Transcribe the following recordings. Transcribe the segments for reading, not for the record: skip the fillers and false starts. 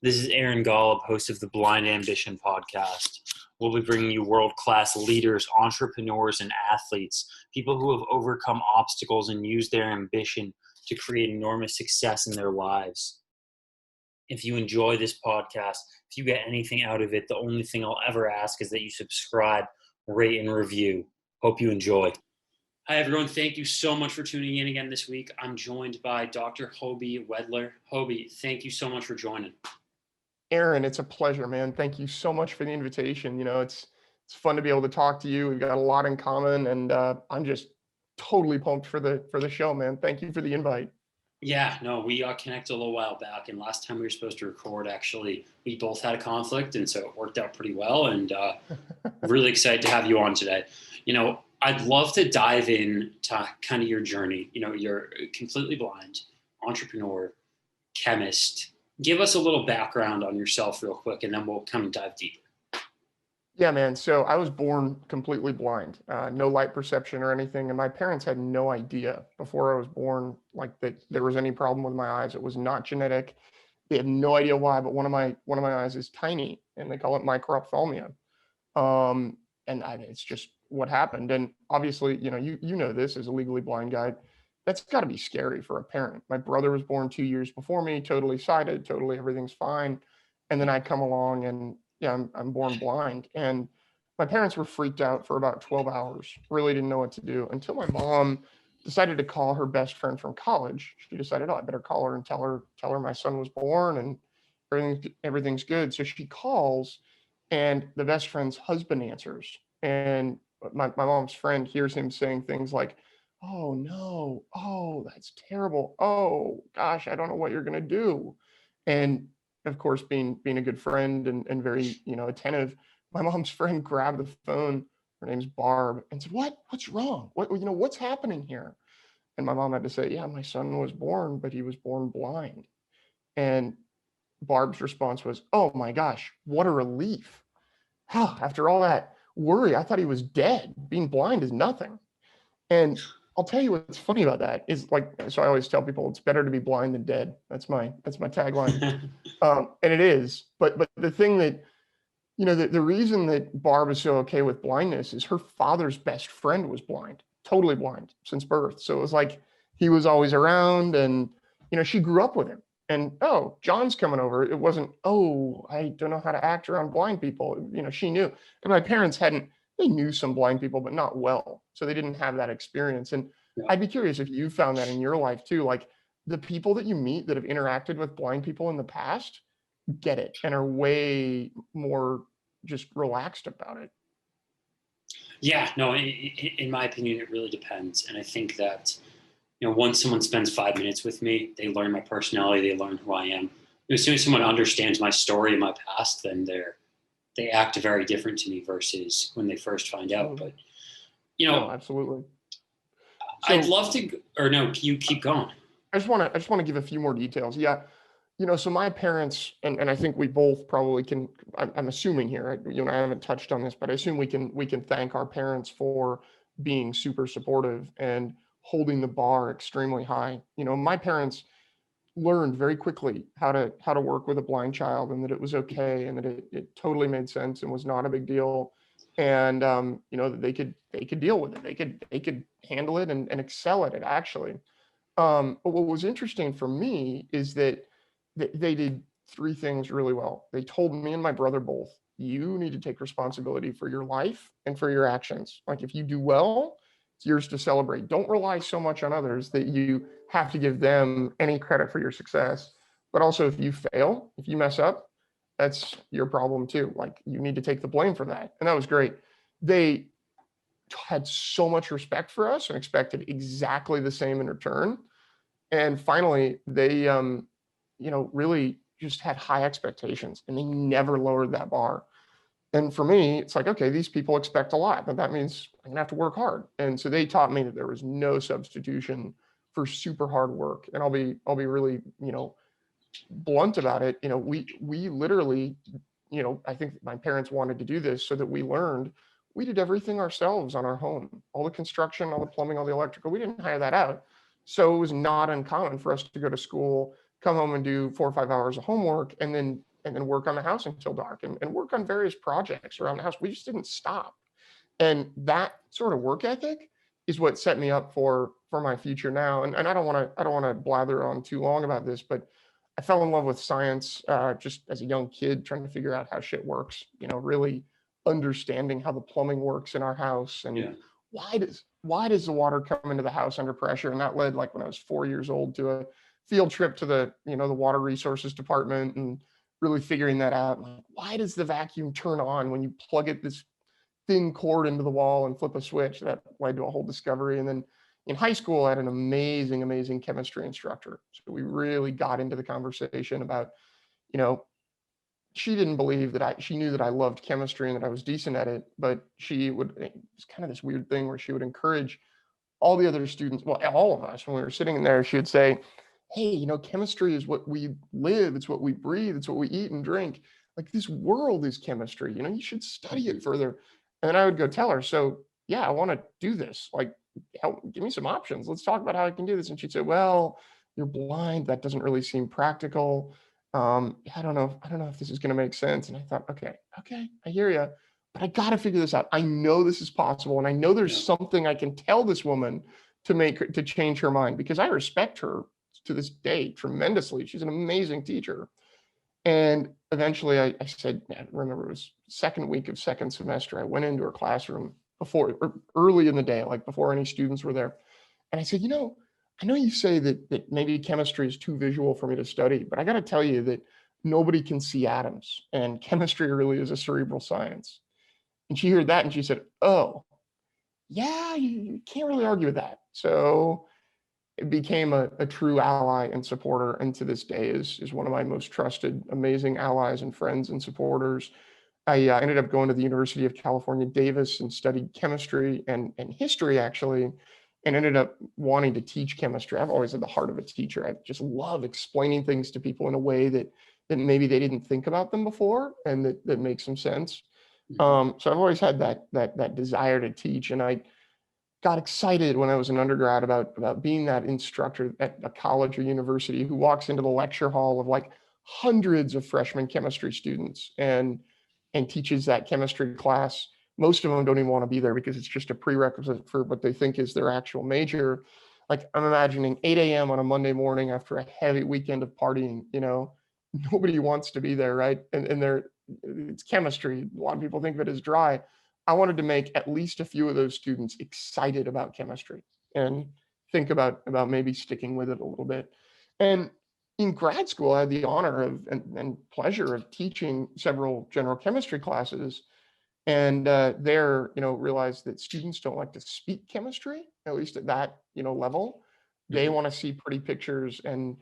This is Aaron Golub, host of the Blind Ambition podcast. We'll be bringing you world-class leaders, entrepreneurs, and athletes, people who have overcome obstacles and used their ambition to create enormous success in their lives. If you enjoy this podcast, if you get anything out of it, the only thing I'll ever ask is that you subscribe, rate, and review. Hope you enjoy. Hi, everyone. Thank you so much for tuning in again this week. I'm joined by Dr. Hoby Wedler. Hoby, thank you so much for joining. Aaron, it's a pleasure, man. Thank you so much for the invitation. It's fun to be able to talk to you. We've got a lot in common, and I'm just totally pumped for the show, man. Thank you for the invite. Yeah, no, we connected a little while back, and last time we were supposed to record, actually, we both had a conflict, and so it worked out pretty well, and really excited to have you on today. I'd love to dive in to kind of your journey. You're completely blind, entrepreneur, chemist. Give us a little background on yourself real quick, and then we'll kind of dive deeper. Yeah, man. So I was born completely blind, no light perception or anything. And my parents had no idea before I was born, like that there was any problem with my eyes. It was not genetic. They have no idea why, but one of my eyes is tiny and they call it microphthalmia. It's just what happened. And obviously, you know this as a legally blind guy, that's got to be scary for a parent. My brother was born 2 years before me, totally sighted, totally everything's fine. And then I come along and I'm born blind. And my parents were freaked out for about 12 hours, really didn't know what to do until my mom decided to call her best friend from college. She decided, oh, I better call her and tell her my son was born and everything's good. So she calls and the best friend's husband answers. And my mom's friend hears him saying things like, oh no, oh, that's terrible. Oh gosh, I don't know what you're going to do. And of course, being a good friend and very, attentive, my mom's friend grabbed the phone. Her name's Barb, and said, what's wrong? What's happening here? And my mom had to say, yeah, my son was born, but he was born blind. And Barb's response was, oh my gosh, what a relief. After all that worry, I thought he was dead. Being blind is nothing. And I'll tell you what's funny about that is so I always tell people it's better to be blind than dead. That's my tagline. And it is, but the thing that, the reason that Barb is so okay with blindness is her father's best friend was blind, totally blind since birth. So it was like, he was always around and, she grew up with him and, oh, John's coming over. It wasn't, oh, I don't know how to act around blind people. She knew. And my parents they knew some blind people, but not well. So they didn't have that experience. And Yeah. I'd be curious if you found that in your life too, like the people that you meet that have interacted with blind people in the past get it and are way more just relaxed about it. Yeah, no, in my opinion, it really depends. And I think that, once someone spends 5 minutes with me, they learn my personality, they learn who I am. As soon as someone understands my story and my past, then they act very different to me versus when they first find out. But, No, absolutely. I'd love to, or no, you keep going. I just want to give a few more details. Yeah. So my parents, and I think we both probably can, I'm assuming here, I haven't touched on this, but I assume we can thank our parents for being super supportive and holding the bar extremely high. My parents learned very quickly how to work with a blind child and that it was okay and that it totally made sense and was not a big deal. And, that they could deal with it. They could handle it and excel at it actually. But what was interesting for me is that they did three things really well. They told me and my brother both, you need to take responsibility for your life and for your actions. Like if you do well, it's yours to celebrate. Don't rely so much on others that you have to give them any credit for your success. But also if you fail, if you mess up, that's your problem too. Like you need to take the blame for that. And that was great. They had so much respect for us and expected exactly the same in return. And finally, they really just had high expectations and they never lowered that bar. And for me, it's like, okay, these people expect a lot, but that means I'm gonna have to work hard. And so they taught me that there was no substitution for super hard work. And I'll be really, blunt about it. We literally, I think my parents wanted to do this so that we learned we did everything ourselves on our home, all the construction, all the plumbing, all the electrical. We didn't hire that out. So it was not uncommon for us to go to school, come home and do 4 or 5 hours of homework, and then and then work on the house until dark and work on various projects around the house. We just didn't stop. And that sort of work ethic is what set me up for my future now. And I don't want to blather on too long about this, but I fell in love with science just as a young kid, trying to figure out how shit works, really understanding how the plumbing works in our house, and Yeah. why does the water come into the house under pressure? And that led, like when I was 4 years old, to a field trip to the water resources department, and really figuring that out. Like, why does the vacuum turn on when you plug it this thin cord into the wall and flip a switch? That led to a whole discovery. And then in high school, I had an amazing chemistry instructor. So we really got into the conversation about, you know, she didn't believe that she knew that I loved chemistry and that I was decent at it, but it's kind of this weird thing where she would encourage all the other students, well, all of us, when we were sitting in there, she would say, hey, chemistry is what we live. It's what we breathe. It's what we eat and drink. Like, this world is chemistry, you should study it further. And then I would go tell her, so yeah, I want to do this. Like, give me some options. Let's talk about how I can do this. And she'd say, well, you're blind. That doesn't really seem practical. I don't know if this is going to make sense. And I thought, okay, I hear you, but I got to figure this out. I know this is possible. And I know there's something I can tell this woman to change her mind, because I respect her to this day tremendously. She's an amazing teacher. And eventually I said, I remember it was second week of second semester, I went into her classroom early in the day, like before any students were there. And I said, I know you say that maybe chemistry is too visual for me to study, but I got to tell you that nobody can see atoms, and chemistry really is a cerebral science. And she heard that and she said, oh, yeah, you can't really argue with that. So it became a true ally and supporter, and to this day is one of my most trusted, amazing allies and friends and supporters. I ended up going to the University of California, Davis, and studied chemistry and history, actually, and ended up wanting to teach chemistry. I've always had the heart of a teacher. I just love explaining things to people in a way that maybe they didn't think about them before, and that makes some sense. So I've always had that desire to teach, and I got excited when I was an undergrad about being that instructor at a college or university who walks into the lecture hall of like hundreds of freshman chemistry students and teaches that chemistry class. Most of them don't even want to be there because it's just a prerequisite for what they think is their actual major. Like, I'm imagining 8 a.m. on a Monday morning after a heavy weekend of partying, nobody wants to be there, right? And it's chemistry. A lot of people think of it as dry. I wanted to make at least a few of those students excited about chemistry and think about maybe sticking with it a little bit. And in grad school, I had the honor of and pleasure of teaching several general chemistry classes, and realized that students don't like to speak chemistry, at least at that level. They want to see pretty pictures and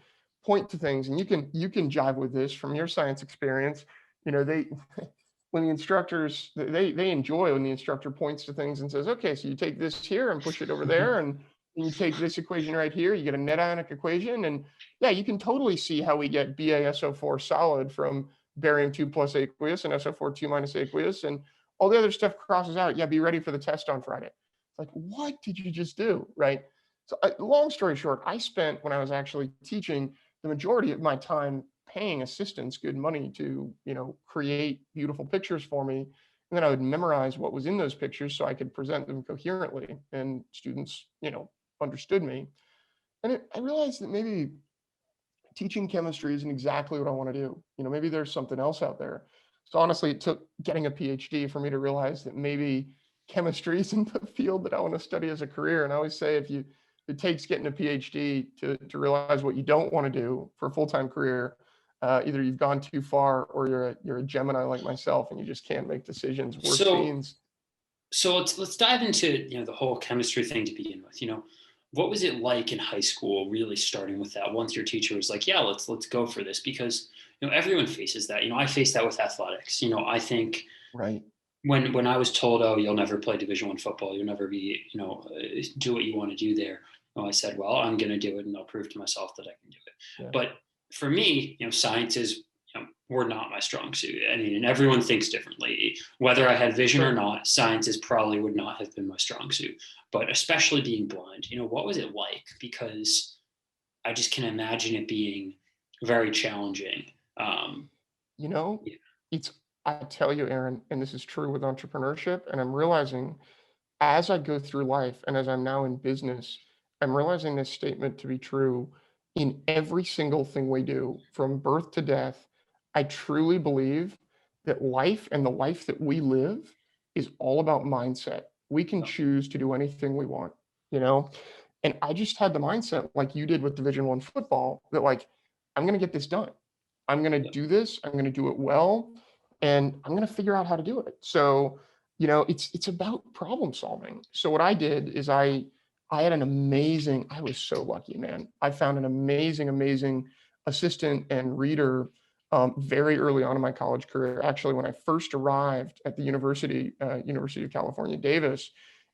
point to things. And you can jive with this from your science experience. They when the instructors, they enjoy when the instructor points to things and says, okay, so you take this here and push it over there, and you take this equation right here, you get a net ionic equation. And yeah, you can totally see how we get BaSO4 solid from barium 2 plus aqueous and SO4 2 minus aqueous, and all the other stuff crosses out. Yeah, be ready for the test on Friday. It's like, what did you just do, right? So long story short, I spent, when I was actually teaching, the majority of my time paying assistants good money to, create beautiful pictures for me. And then I would memorize what was in those pictures so I could present them coherently, and students, understood me. And I realized that maybe teaching chemistry isn't exactly what I want to do. Maybe there's something else out there. So honestly, it took getting a PhD for me to realize that maybe chemistry isn't the field that I want to study as a career. And I always say, if it takes getting a PhD to realize what you don't want to do for a full-time career, either you've gone too far, or you're a Gemini like myself and you just can't make decisions worth beans. So let's dive into the whole chemistry thing to begin with. What was it like in high school, really starting with that? Once your teacher was like, yeah, let's go for this, because everyone faces that. I faced that with athletics. I think right when I was told, oh, you'll never play Division I football, you'll never be do what you want to do there. I said, well, I'm going to do it, and I'll prove to myself that I can do it. Yeah. But for me, sciences were not my strong suit. I mean, and everyone thinks differently. Whether I had vision or not, sciences probably would not have been my strong suit. But especially being blind, what was it like? Because I just can imagine it being very challenging. you know, Yeah. it's, I tell you, Aaron, and this is true with entrepreneurship, and I'm realizing as I go through life and as I'm now in business, I'm realizing this statement to be true in every single thing we do from birth to death. I truly believe that life and the life that we live is all about mindset. We can choose to do anything we want, you know? And I just had the mindset like you did with Division One football that like, I'm going to get this done. I'm going to Yeah. do this. I'm going to do it well, and I'm going to figure out how to do it. So, it's about problem solving. So what I did is I had an amazing, I was so lucky, man. I found an amazing assistant and reader very early on in my college career. Actually, when I first arrived at the University of California, Davis,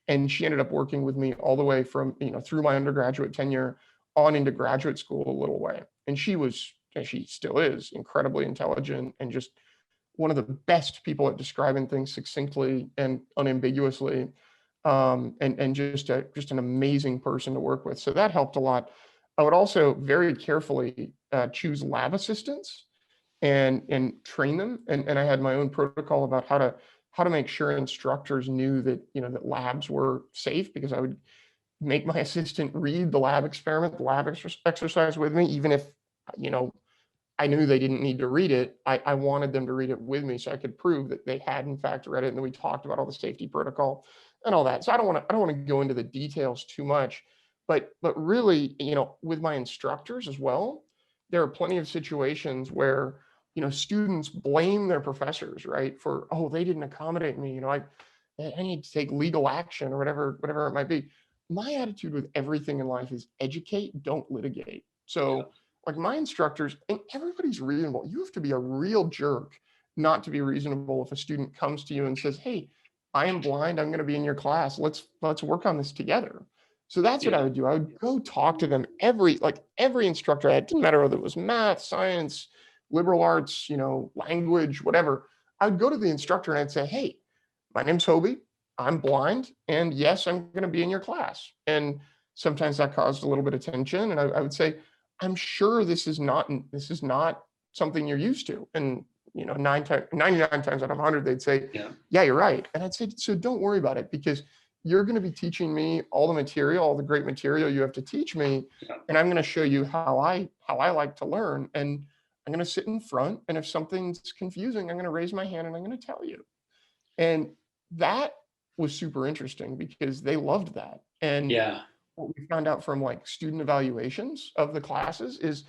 and she ended up working with me all the way from, through my undergraduate tenure on into graduate school a little way. And she was, and she still is, incredibly intelligent and just one of the best people at describing things succinctly and unambiguously, and just an amazing person to work with. So that helped a lot. I would also very carefully choose lab assistants and train them, and I had my own protocol about how to make sure instructors knew that that labs were safe, because I would make my assistant read the lab experiment, the lab exercise with me, even if you know I knew they didn't need to read it. I wanted them to read it with me so I could prove that they had in fact read it. And then we talked about all the safety protocol and all that. So I don't want to go into the details too much, but really, with my instructors as well, there are plenty of situations where, students blame their professors, right? For, oh, they didn't accommodate me. I need to take legal action or whatever it might be. My attitude with everything in life is educate, don't litigate. Yeah. So like my instructors, and everybody's reasonable. You have to be a real jerk not to be reasonable if a student comes to you and says, "Hey, I am blind. I'm going to be in your class. Let's work on this together." So that's what I Yeah. would do. I would go talk to them. Every instructor I had, didn't matter whether it was math, science, liberal arts, language, whatever. I would go to the instructor and I'd say, "Hey, my name's Hoby. I'm blind, and yes, I'm going to be in your class." And sometimes that caused a little bit of tension, and I would say, I'm sure this is not something you're used to. And 99 times out of 100, they'd say, Yeah. yeah, you're right. And I'd say, so don't worry about it, because you're going to be teaching me all the material, all the great material you have to teach me. Yeah. And I'm going to show you how I like to learn. And I'm going to sit in front. And if something's confusing, I'm going to raise my hand and I'm going to tell you. And that was super interesting because they loved that. And Yeah. what we found out from like student evaluations of the classes is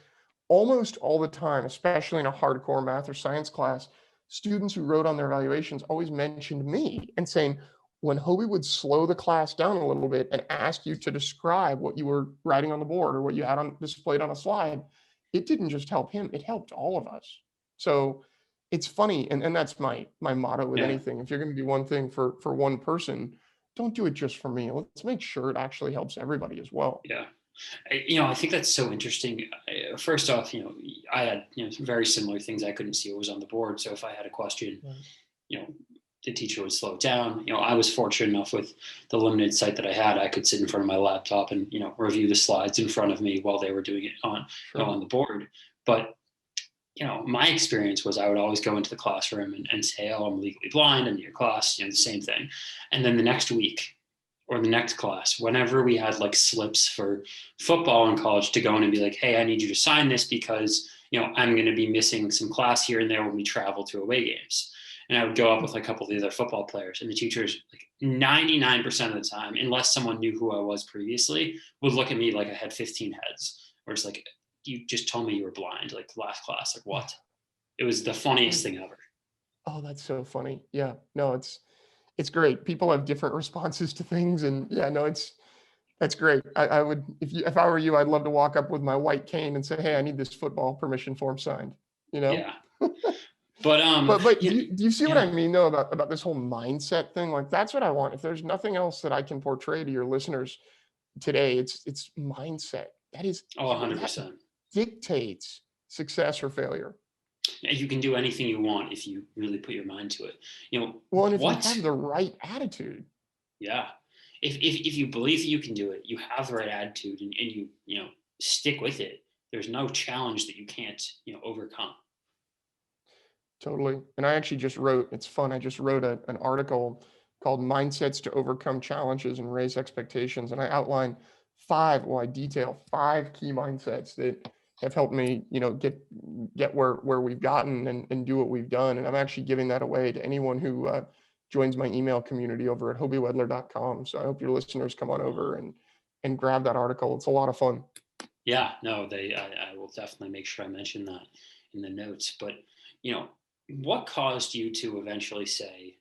almost all the time, especially in a hardcore math or science class, students who wrote on their evaluations always mentioned me and saying, when Hoby would slow the class down a little bit and ask you to describe what you were writing on the board or what you had on displayed on a slide, it didn't just help him, it helped all of us. So it's funny, and that's my motto with Yeah. anything. If you're going to do one thing for one person, don't do it just for me. Let's make sure it actually helps everybody as well. Yeah. I think that's so interesting. First off, I had some very similar things. I couldn't see what was on the board, so if I had a question, Right. you know, the teacher would slow it down. I was fortunate enough with the limited sight that I had, I could sit in front of my laptop and review the slides in front of me while they were doing it on Sure. on the board. But my experience was I would always go into the classroom and say, "Oh, I'm legally blind," and your class, the same thing. And then the next week or the next class, whenever we had like slips for football in college, to go in and be like, "Hey, I need you to sign this because I'm going to be missing some class here and there when we travel to away games." And I would go up with a couple of the other football players, and the teachers, like 99% of the time, unless someone knew who I was previously, would look at me like I had 15 heads, or it's like, "You just told me you were blind, like last class, like what?" It was the funniest thing ever. Oh, that's so funny. Yeah. No, it's great. People have different responses to things, and yeah, no, that's great. I would, if I were you, I'd love to walk up with my white cane and say, "Hey, I need this football permission form signed." You know? Yeah. But But yeah, do you see what yeah, I mean though about this whole mindset thing? Like that's what I want. If there's nothing else that I can portray to your listeners today, it's mindset. oh, That 100%. dictates success or failure. Yeah, you can do anything you want if you really put your mind to it. Well, and if you What? have the right attitude, Yeah. If you believe that you can do it, you have the right attitude, and you stick with it. There's no challenge that you can't overcome. Totally. And I actually just wrote, it's fun, I just wrote an article called Mindsets to Overcome Challenges and Raise Expectations. And I outline I detail 5 key mindsets that have helped me, get where we've gotten and do what we've done. And I'm actually giving that away to anyone who joins my email community over at hobywedler.com. So I hope your listeners come on over and grab that article. It's a lot of fun. Yeah, no, I will definitely make sure I mention that in the notes. But, what caused you to eventually say,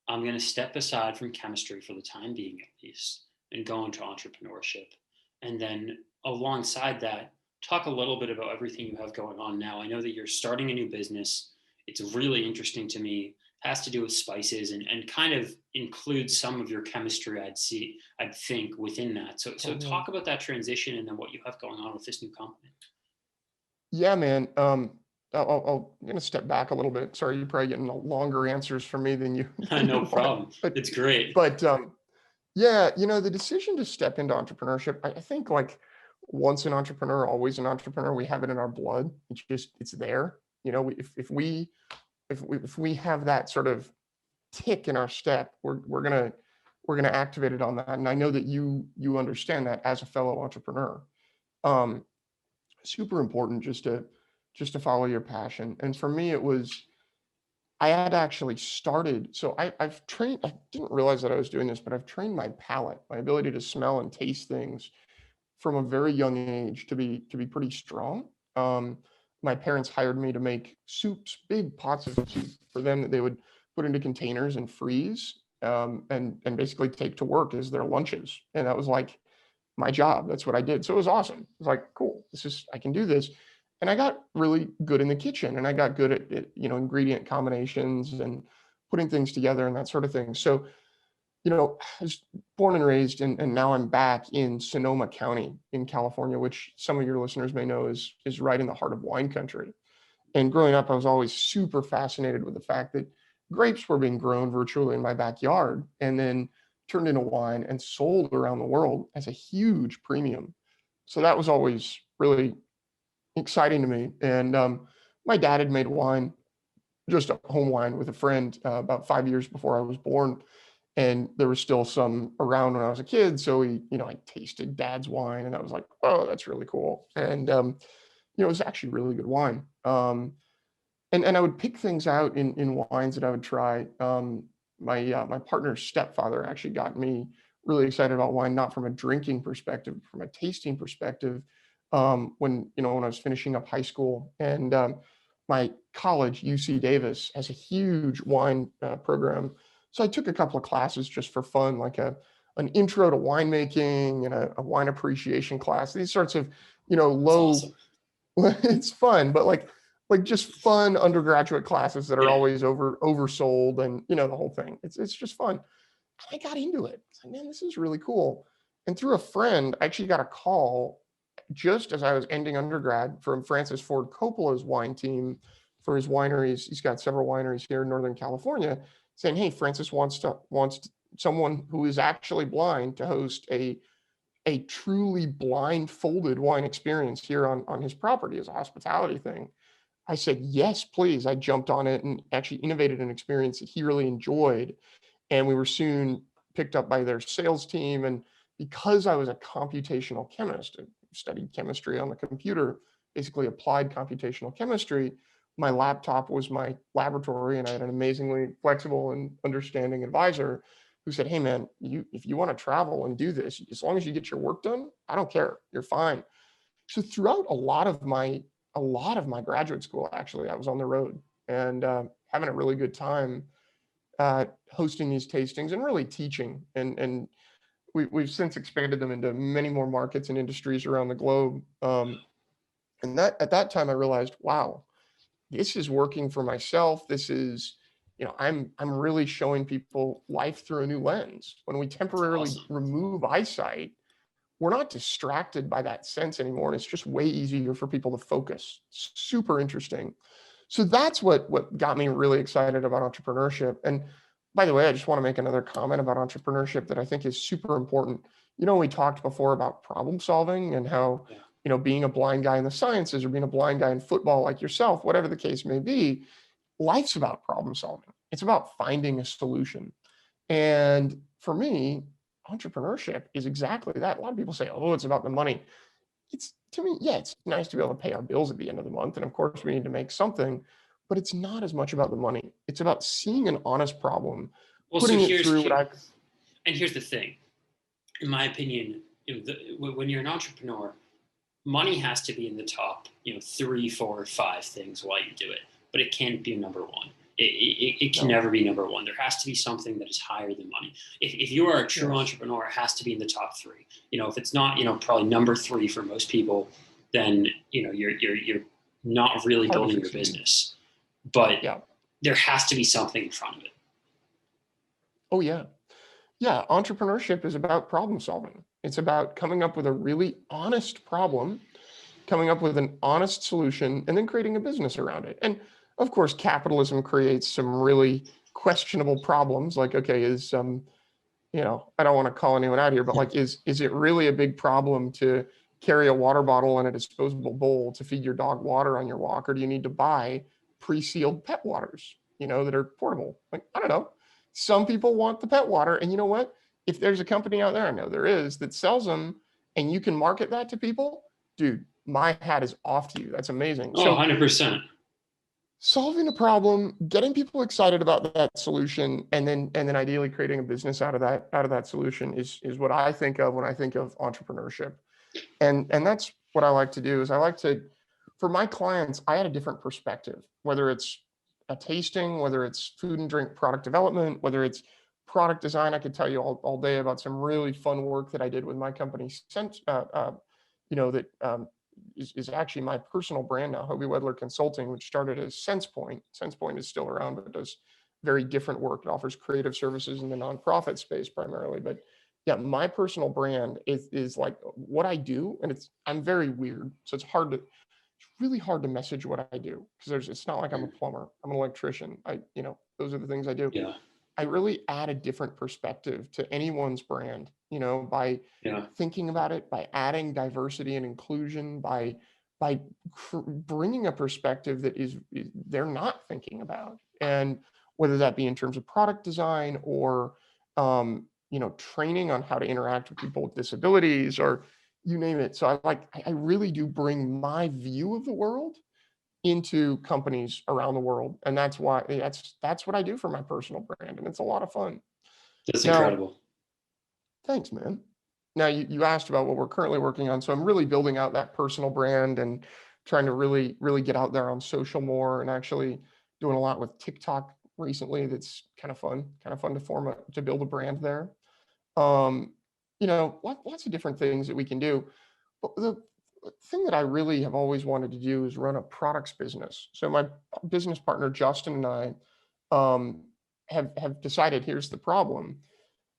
I'm going to step aside from chemistry for the time being, at least, and go into entrepreneurship? And then alongside that, talk a little bit about everything you have going on now. I know that you're starting a new business. It's really interesting to me. Has to do with spices and kind of includes some of your chemistry, I'd think within that. So talk about that transition and then what you have going on with this new company. Yeah, man. I'm going to step back a little bit. Sorry, you're probably getting longer answers from me than you, than you No want. problem. It's great. But yeah, the decision to step into entrepreneurship, I think like once an entrepreneur, always an entrepreneur. We have it in our blood. It's there. If we have that sort of tick in our step, we're gonna activate it on that. And I know that you understand that as a fellow entrepreneur. Um, Super important just to follow your passion. And for me, I had actually started. So I've trained. I didn't realize that I was doing this, but I've trained my palate, my ability to smell and taste things from a very young age to be pretty strong. Um, my parents hired me to make soups, big pots of soup for them that they would put into containers and freeze, and basically take to work as their lunches. And that was like my job. That's what I did. So it was awesome. It was like, cool, I can do this. And I got really good in the kitchen, and I got good at ingredient combinations and putting things together and that sort of thing. So, I was born and raised, and now I'm back in Sonoma County in California, which some of your listeners may know is right in the heart of wine country. And growing up, I was always super fascinated with the fact that grapes were being grown virtually in my backyard and then turned into wine and sold around the world as a huge premium. So that was always really exciting to me. And my dad had made wine, just a home wine with a friend about 5 years before I was born. And there was still some around when I was a kid. So I tasted dad's wine and I was like, oh, that's really cool. And, it was actually really good wine. And I would pick things out in wines that I would try. My partner's stepfather actually got me really excited about wine, not from a drinking perspective, from a tasting perspective. When I was finishing up high school, and my college, UC Davis, has a huge wine program. So I took a couple of classes just for fun, like an intro to winemaking and a wine appreciation class. These sorts of low. Awesome. It's fun, but like just fun undergraduate classes that are Yeah. always oversold, and the whole thing. It's just fun. I got into it. It's like, man, this is really cool. And through a friend, I actually got a call just as I was ending undergrad from Francis Ford Coppola's wine team for his wineries. He's got several wineries here in Northern California, saying, "Hey, Francis wants someone who is actually blind to host a truly blindfolded wine experience here on his property as a hospitality thing." I said, yes, please. I jumped on it and actually innovated an experience that he really enjoyed. And we were soon picked up by their sales team. And because I was a computational chemist, I studied chemistry on the computer, basically applied computational chemistry, my laptop was my laboratory, and I had an amazingly flexible and understanding advisor who said, hey man, if you want to travel and do this, as long as you get your work done, I don't care, you're fine. So throughout a lot of my graduate school, actually, I was on the road and having a really good time hosting these tastings and really teaching. And we've since expanded them into many more markets and industries around the globe. And that at that time, I realized, wow, this is working for myself. This is, I'm really showing people life through a new lens. When we temporarily remove eyesight, we're not distracted by that sense anymore. And it's just way easier for people to focus. Super interesting. So that's what got me really excited about entrepreneurship. And by the way, I just want to make another comment about entrepreneurship that I think is super important. We talked before about problem solving and how, being a blind guy in the sciences or being a blind guy in football like yourself, whatever the case may be, life's about problem solving. It's about finding a solution. And for me, entrepreneurship is exactly that. A lot of people say, oh, it's about the money. It's, to me, yeah, it's nice to be able to pay our bills at the end of the month. And of course, we need to make something, but it's not as much about the money. It's about seeing an honest problem, Well, so putting it through what I. and here's the thing. In my opinion, when you're an entrepreneur, money has to be in the top, 3, 4, 5 things while you do it, but it can't be number one. It can never be number one. There has to be something that is higher than money. If you are a true entrepreneur, it has to be in the top 3. If it's not, probably number 3 for most people, then you're not really building your business. But there has to be something in front of it. Oh yeah. Yeah, entrepreneurship is about problem solving. It's about coming up with a really honest problem, coming up with an honest solution, and then creating a business around it. And of course, capitalism creates some really questionable problems. Like, okay, I don't want to call anyone out here, but like, is it really a big problem to carry a water bottle and a disposable bowl to feed your dog water on your walk? Or do you need to buy pre-sealed pet waters, that are portable? Like, I don't know. Some people want the pet water. And you know what? If there's a company out there, I know there is, that sells them and you can market that to people, dude, my hat is off to you. That's amazing. Oh, 100%. Solving a problem, getting people excited about that solution, and then ideally creating a business out of that solution is what I think of when I think of entrepreneurship. And that's what I like to do. Is I like to, for my clients, I had a different perspective, whether it's a tasting, whether it's food and drink product development, whether it's product design. I could tell you all day about some really fun work that I did with my company, is actually my personal brand now, Hoby Wedler Consulting, which started as SensePoint. SensePoint is still around, but it does very different work. It offers creative services in the nonprofit space primarily. But yeah, my personal brand is like what I do, and I'm very weird, so it's really hard to message what I do, because it's not like I'm a plumber, I'm an electrician. Those are the things I do. Yeah. I really add a different perspective to anyone's brand, by thinking about it, by adding diversity and inclusion, by bringing a perspective that is they're not thinking about. And whether that be in terms of product design or, training on how to interact with people with disabilities, or you name it. So I really do bring my view of the world into companies around the world. And that's why that's what I do for my personal brand. And it's a lot of fun. That's incredible. Thanks, man. Now you asked about what we're currently working on. So I'm really building out that personal brand and trying to really, really get out there on social more, and actually doing a lot with TikTok recently. That's kind of fun to build a brand there. Lots of different things that we can do. But the thing that I really have always wanted to do is run a products business. So my business partner, Justin, and I have decided, here's the problem.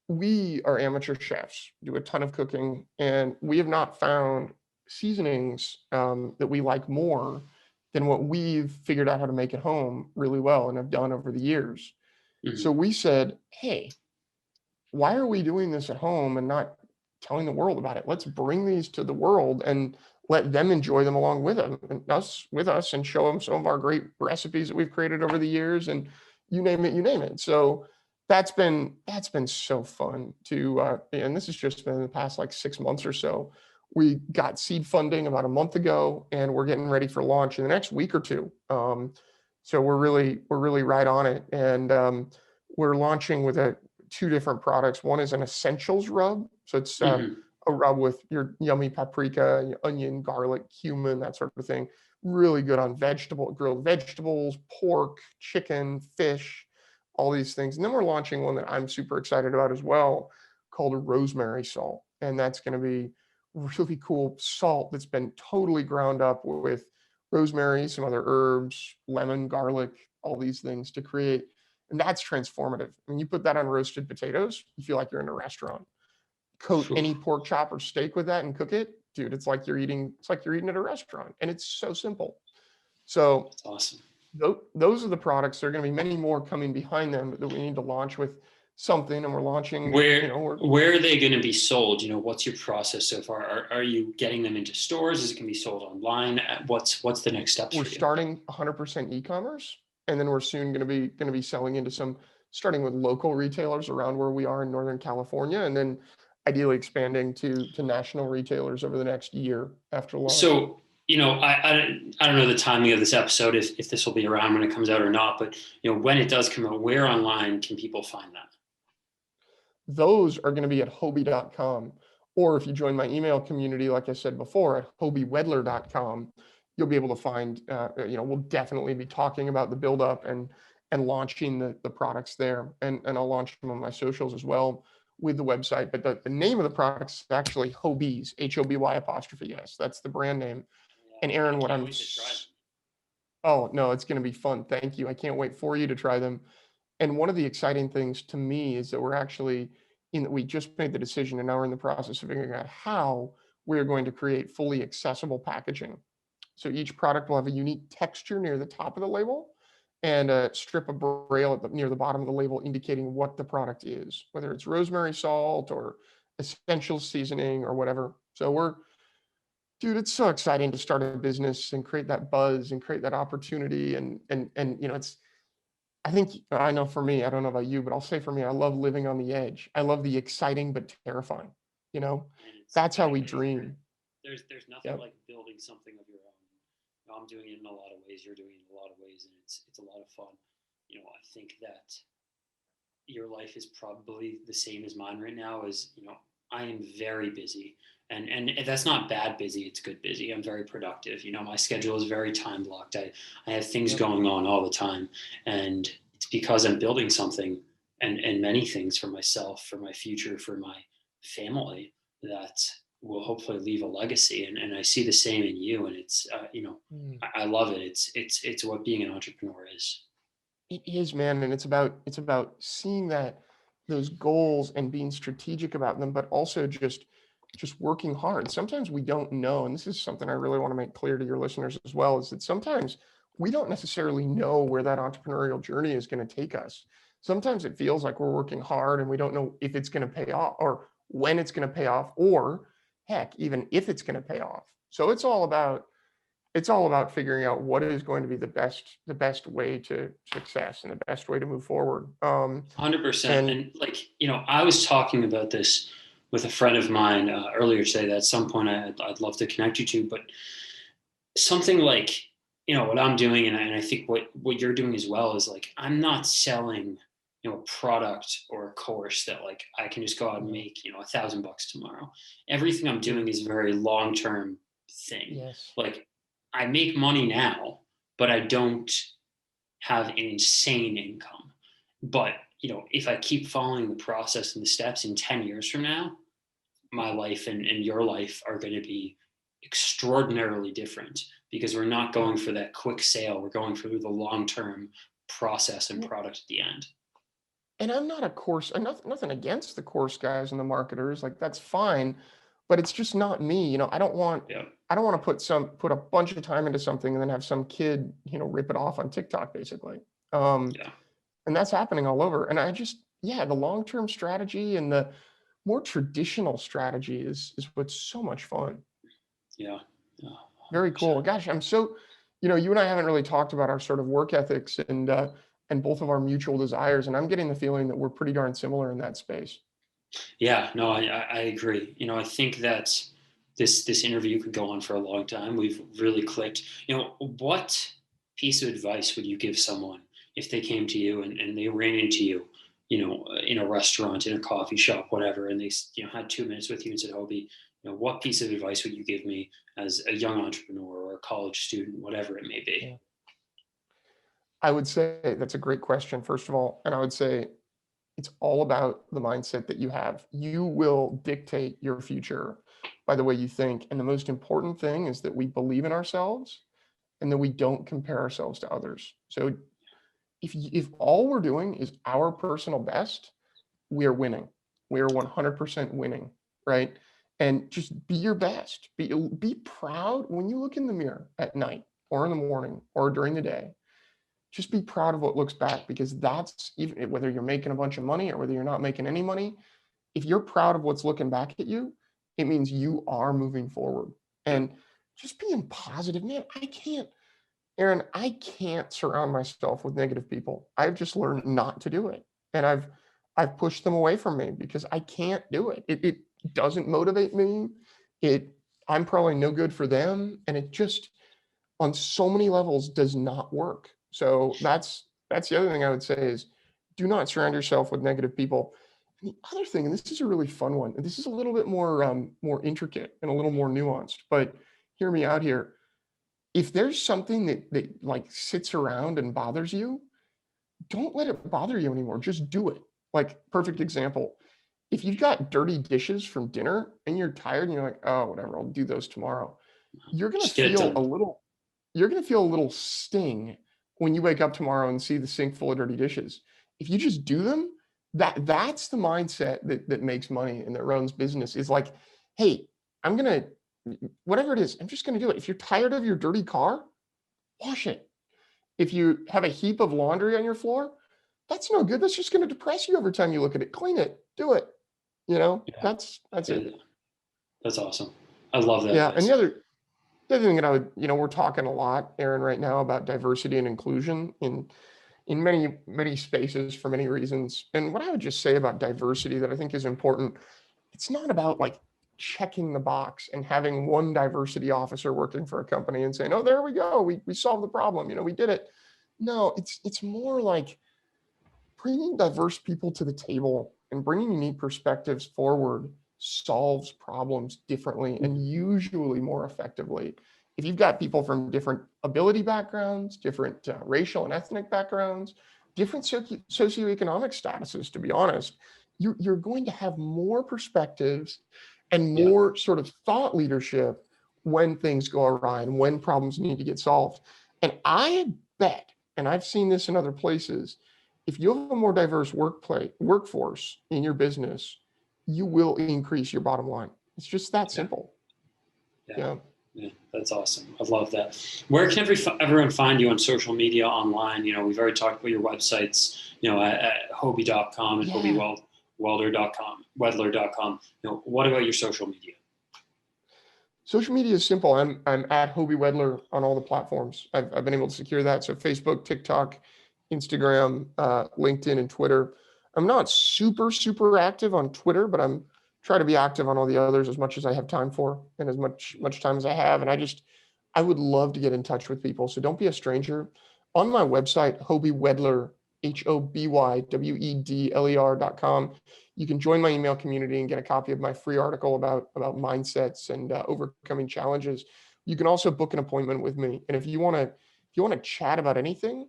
We are amateur chefs, do a ton of cooking, and we have not found seasonings that we like more than what we've figured out how to make at home really well and have done over the years. Mm-hmm. So we said, hey, why are we doing this at home and not telling the world about it? Let's bring these to the world and let them enjoy them along with us, and show them some of our great recipes that we've created over the years, and you name it. So that's been so fun to, and this has just been in the past like 6 months or so. We got seed funding about a month ago, and we're getting ready for launch in the next week or two. So we're really right on it, and we're launching with 2 different products. One is an essentials rub, so it's a rub with your yummy paprika, your onion, garlic, cumin, that sort of thing. Really good on grilled vegetables, pork, chicken, fish, all these things. And then we're launching one that I'm super excited about as well, called a rosemary salt. And that's going to be really cool salt that's been totally ground up with rosemary, some other herbs, lemon, garlic, all these things to create. And that's transformative. When you put that on roasted potatoes, you feel like you're in a restaurant. Coat any pork chop or steak with that and cook it, dude. It's like you're eating at a restaurant, and it's so simple. So that's awesome. Those are the products. There are going to be many more coming behind them that we need to launch with something, and we're launching. Where are they going to be sold? What's your process so far? Are you getting them into stores? Is it going to be sold online? What's the next steps? We're starting 100% e-commerce. and then we're soon going to be selling into some, starting with local retailers around where we are in Northern California, and then ideally expanding to national retailers over the next year after launch. So, I don't know the timing of this episode, if this will be around when it comes out or not, but when it does come out, where online can people find that? Those are going to be at Hoby.com. Or if you join my email community, like I said before, at HobyWedler.com, you'll be able to find, we'll definitely be talking about the build up and launching the products there. And I'll launch them on my socials as well with the website. But the name of the products is actually Hoby's, HOBY'. That's the brand name. And Aaron, I can't wait to try them. oh, no, it's going to be fun. Thank you. I can't wait for you to try them. And one of the exciting things to me is that we just made the decision, and now we're in the process of figuring out how we're going to create fully accessible packaging. So each product will have a unique texture near the top of the label and a strip of braille near the bottom of the label indicating what the product is, whether it's rosemary salt or essential seasoning or whatever. So dude, it's so exciting to start a business and create that buzz and create that opportunity. And I know for me, I don't know about you, but I'll say for me, I love living on the edge. I love the exciting but terrifying. You know, that's how we dream. There's nothing like building something of your own. I'm doing it in a lot of ways. You're doing it in a lot of ways, and it's a lot of fun. I think that your life is probably the same as mine right now. I am very busy, and that's not bad busy. It's good busy. I'm very productive. My schedule is very time blocked. I have things going on all the time, and it's because I'm building something and many things for myself, for my future, for my family that will hopefully leave a legacy. And I see the same in you. And it's I love it. It's what being an entrepreneur is. It is, man, and it's about seeing those goals and being strategic about them, but also just working hard. Sometimes we don't know, and this is something I really want to make clear to your listeners as well, is that sometimes we don't necessarily know where that entrepreneurial journey is going to take us. Sometimes it feels like we're working hard and we don't know if it's going to pay off or when it's going to pay off, or heck, even if it's going to pay off. So it's all about figuring out what is going to be the best way to success and the best way to move forward. 100%. And I was talking about this with a friend of mine earlier today that at some point I'd love to connect you to, but something like, what I'm doing, and I think what you're doing as well, is like, I'm not selling, a product or a course that I can just go out and make, $1,000 tomorrow. Everything I'm doing is a very long-term thing. Yes. I make money now, but I don't have an insane income. But, if I keep following the process and the steps, in 10 years from now, my life and your life are going to be extraordinarily different, because we're not going for that quick sale. We're going for the long-term process and product at the end. And I'm not nothing against the course guys and the marketers, that's fine, but it's just not me. I don't want to put a bunch of time into something and then have some kid, rip it off on TikTok basically. And that's happening all over. And the long-term strategy and the more traditional strategy is what's so much fun. Yeah. Very cool. Gosh, I'm so, you and I haven't really talked about our sort of work ethics and both of our mutual desires. And I'm getting the feeling that we're pretty darn similar in that space. Yeah, no, I agree. I think that this interview could go on for a long time. We've really clicked. What piece of advice would you give someone if they came to you and they ran into you, in a restaurant, in a coffee shop, whatever, and they, had 2 minutes with you and said, Hoby, what piece of advice would you give me as a young entrepreneur or a college student, whatever it may be? Yeah. I would say that's a great question, first of all. And I would say it's all about the mindset that you have. You will dictate your future by the way you think. And the most important thing is that we believe in ourselves and that we don't compare ourselves to others. So if all we're doing is our personal best, we are winning. We are 100% winning, right? And just be your best. Be proud when you look in the mirror at night or in the morning or during the day. Just be proud of what looks back, because that's, even whether you're making a bunch of money or whether you're not making any money, if you're proud of what's looking back at you, it means you are moving forward. And just being positive, man, Aaron, I can't surround myself with negative people. I've just learned not to do it. And I've pushed them away from me because I can't do it. It doesn't motivate me. It I'm probably no good for them. And it just on so many levels does not work. So that's the other thing I would say is do not surround yourself with negative people. And the other thing, and this is a really fun one, and this is a little bit more intricate and a little more nuanced, but hear me out here. If there's something that like sits around and bothers you, don't let it bother you anymore. Just do it. Like perfect example. If you've got dirty dishes from dinner and you're tired and you're like, oh, whatever, I'll do those tomorrow. You're gonna Just get it feel a done. little you're going to feel a little sting when you wake up tomorrow and see the sink full of dirty dishes. If you just do them, that's the mindset that makes money and that runs business is like, hey, I'm going to, whatever it is, I'm just going to do it. If you're tired of your dirty car, wash it. If you have a heap of laundry on your floor, that's no good. That's just going to depress you every time you look at it. Clean it, do it. Yeah. That's it. That's awesome. I love that. Yeah. And the other thing that I would, we're talking a lot, Aaron, right now about diversity and inclusion in many, many spaces for many reasons. And what I would just say about diversity that I think is important, it's not about like checking the box and having one diversity officer working for a company and saying, oh, there we go. We solved the problem. We did it. No, it's more like bringing diverse people to the table and bringing unique perspectives forward solves problems differently and usually more effectively. If you've got people from different ability backgrounds, different racial and ethnic backgrounds, different socioeconomic statuses, to be honest, you're going to have more perspectives and more sort of thought leadership when things go awry and when problems need to get solved. And I bet, and I've seen this in other places, if you have a more diverse workforce in your business, you will increase your bottom line. It's just that simple. Yeah, that's awesome. I love that. Where can everyone find you on social media, online? We've already talked about your websites, at Hoby.com and Wedler.com. What about your social media? Social media is simple. I'm at Hoby Wedler on all the platforms. I've been able to secure that. So Facebook, TikTok, Instagram, LinkedIn, and Twitter. I'm not super active on Twitter, but I'm trying to be active on all the others as much as I have time for and as much time as I have. And I would love to get in touch with people. So don't be a stranger. On my website, Hoby Wedler, HOBYWEDLER.com, you can join my email community and get a copy of my free article about mindsets and overcoming challenges. You can also book an appointment with me. And if you want to chat about anything,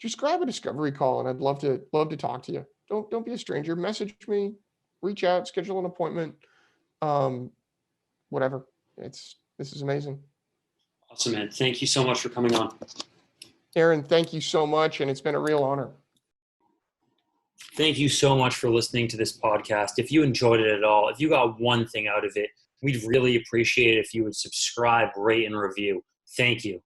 just grab a discovery call and I'd love to talk to you. Don't be a stranger. Message me, reach out, schedule an appointment. Whatever. This is amazing. Awesome, man. Thank you so much for coming on. Aaron, thank you so much. And it's been a real honor. Thank you so much for listening to this podcast. If you enjoyed it at all, if you got one thing out of it, we'd really appreciate it if you would subscribe, rate, and review. Thank you.